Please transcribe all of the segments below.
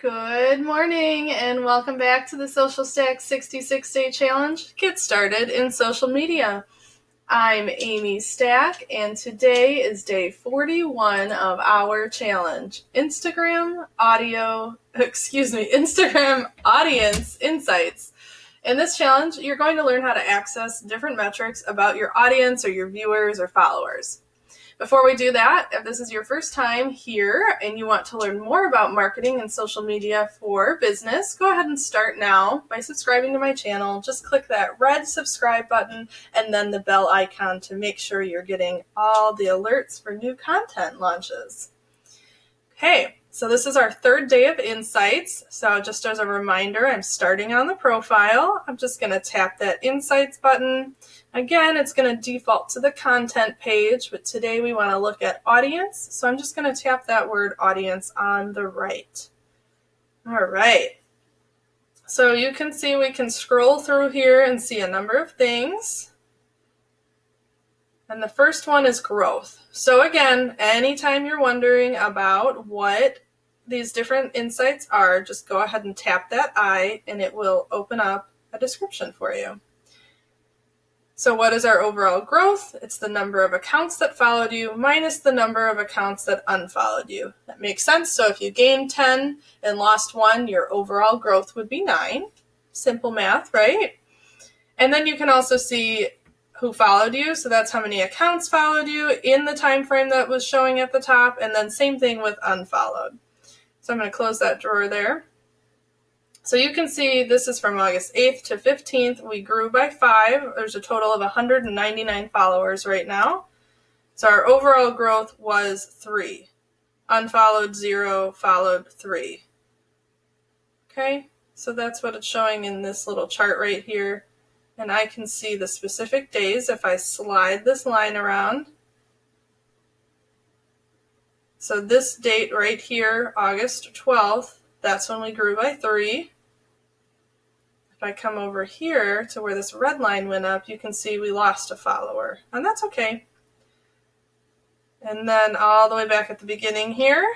Good morning and welcome back to the Social Stack 66-Day Challenge. Get started in social media. I'm Amy Stack and today is day 41 of our challenge. Instagram audience insights. In this challenge, you're going to learn how to access different metrics about your audience or your viewers or followers. Before we do that, if this is your first time here and you want to learn more about marketing and social media for business, go ahead and start now by subscribing to my channel. Just click that red subscribe button and then the bell icon to make sure you're getting all the alerts for new content launches. Okay, so this is our third day of insights. So just as a reminder, I'm starting on the profile. I'm just going to tap that insights button. Again, it's going to default to the content page, but today we want to look at audience. So I'm just going to tap that word audience on the right. All right. So you can see we can scroll through here and see a number of things. And the first one is growth. So again, anytime you're wondering about what these different insights are, just go ahead and tap that I and it will open up a description for you. So what is our overall growth? It's the number of accounts that followed you minus the number of accounts that unfollowed you. That makes sense. So if you gained 10 and lost 1, your overall growth would be 9. Simple math, right? And then you can also see who followed you. So that's how many accounts followed you in the time frame that was showing at the top. And then same thing with unfollowed. So I'm going to close that drawer there. So you can see this is from August 8th to 15th. We grew by 5. There's a total of 199 followers right now. So our overall growth was 3. Unfollowed 0, followed 3. Okay, so that's what it's showing in this little chart right here. And I can see the specific days if I slide this line around. So this date right here, August 12th, that's when we grew by 3. If I come over here to where this red line went up, you can see we lost a follower, and that's okay. And then all the way back at the beginning here,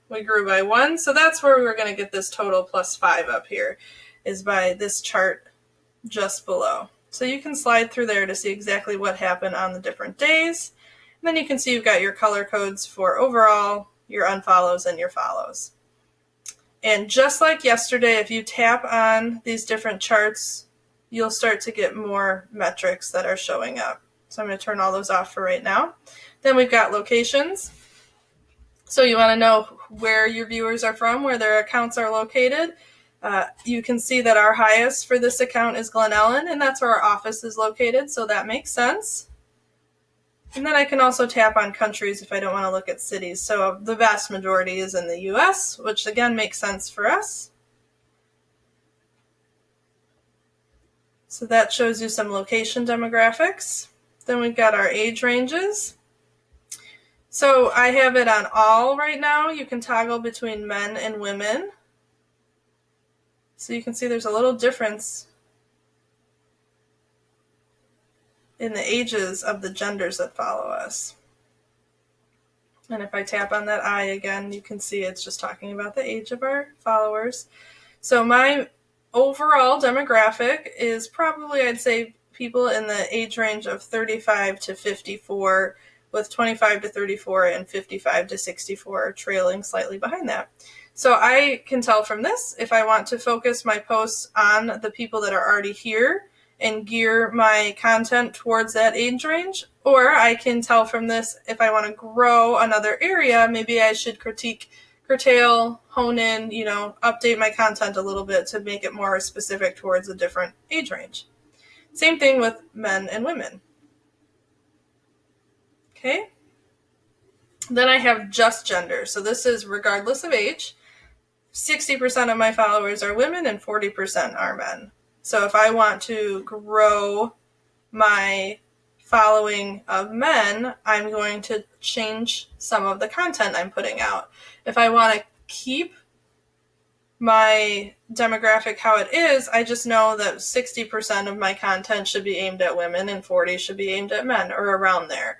we grew by 1. So that's where we were going to get this total plus 5 up here, is by this chart just below. So you can slide through there to see exactly what happened on the different days. And then you can see you've got your color codes for overall, your unfollows, and your follows. And just like yesterday, if you tap on these different charts, you'll start to get more metrics that are showing up. So I'm going to turn all those off for right now. Then we've got locations. So you want to know where your viewers are from, where their accounts are located. You can see that our highest for this account is Glen Ellen, and that's where our office is located, so that makes sense. And then I can also tap on countries if I don't want to look at cities. So the vast majority is in the US, which again makes sense for us. So that shows you some location demographics. Then we've got our age ranges. So I have it on all right now. You can toggle between men and women. So you can see there's a little difference in the ages of the genders that follow us. And if I tap on that I again, you can see it's just talking about the age of our followers. So my overall demographic is probably, I'd say, people in the age range of 35 to 54, with 25 to 34 and 55 to 64 trailing slightly behind that. So I can tell from this if I want to focus my posts on the people that are already here and gear my content towards that age range, or I can tell from this if I want to grow another area, maybe I should curtail, hone in, update my content a little bit to make it more specific towards a different age range. Same thing with men and women. Okay. Then I have just gender. So this is regardless of age. 60% of my followers are women and 40% are men. So if I want to grow my following of men, I'm going to change some of the content I'm putting out. If I want to keep my demographic how it is, I just know that 60% of my content should be aimed at women and 40% should be aimed at men, or around there.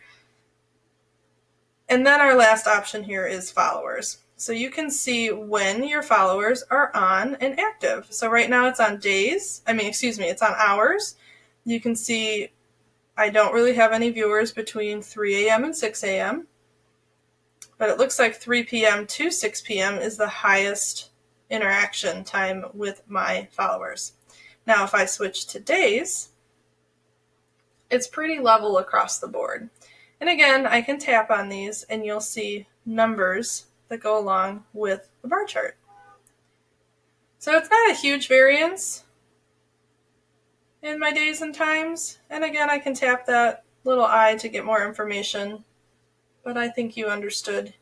And then our last option here is followers. So you can see when your followers are on and active. So right now it's on days. It's on hours. You can see I don't really have any viewers between 3 a.m. and 6 a.m. But it looks like 3 p.m. to 6 p.m. is the highest interaction time with my followers. Now, if I switch to days, it's pretty level across the board. And again, I can tap on these and you'll see numbers that go along with the bar chart. So it's not a huge variance in my days and times. And again, I can tap that little I to get more information. But I think you understood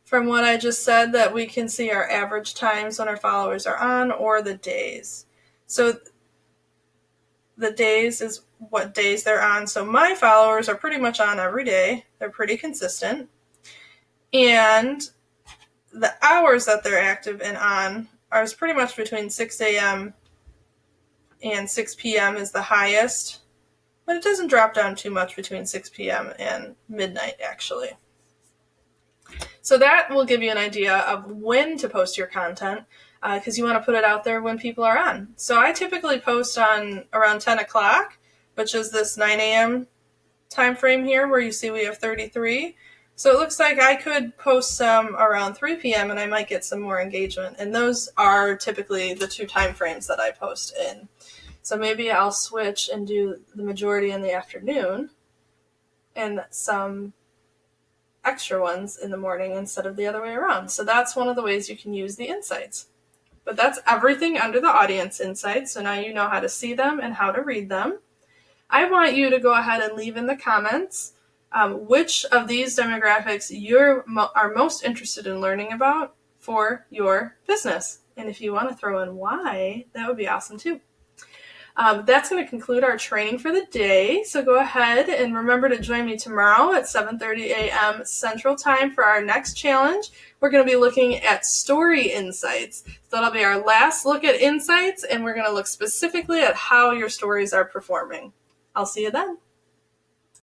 from what I just said that we can see our average times when our followers are on or the days. So the days is what days they're on. So my followers are pretty much on every day. They're pretty consistent. And the hours that they're active and on are pretty much between 6 a.m. and 6 p.m. is the highest, but it doesn't drop down too much between 6 p.m. and midnight, actually. So that will give you an idea of when to post your content, because you want to put it out there when people are on. So I typically post on around 10 o'clock, which is this 9 a.m. time frame here where you see we have 33. So it looks like I could post some around 3 p.m. and I might get some more engagement. And those are typically the two time frames that I post in. So maybe I'll switch and do the majority in the afternoon and some extra ones in the morning instead of the other way around. So that's one of the ways you can use the insights. But that's everything under the audience insights. So now you know how to see them and how to read them. I want you to go ahead and leave in the comments which of these demographics you are most interested in learning about for your business. And if you want to throw in why, that would be awesome too. That's going to conclude our training for the day. So go ahead and remember to join me tomorrow at 7:30 a.m. Central Time for our next challenge. We're going to be looking at story insights. So that'll be our last look at insights, and we're going to look specifically at how your stories are performing. I'll see you then.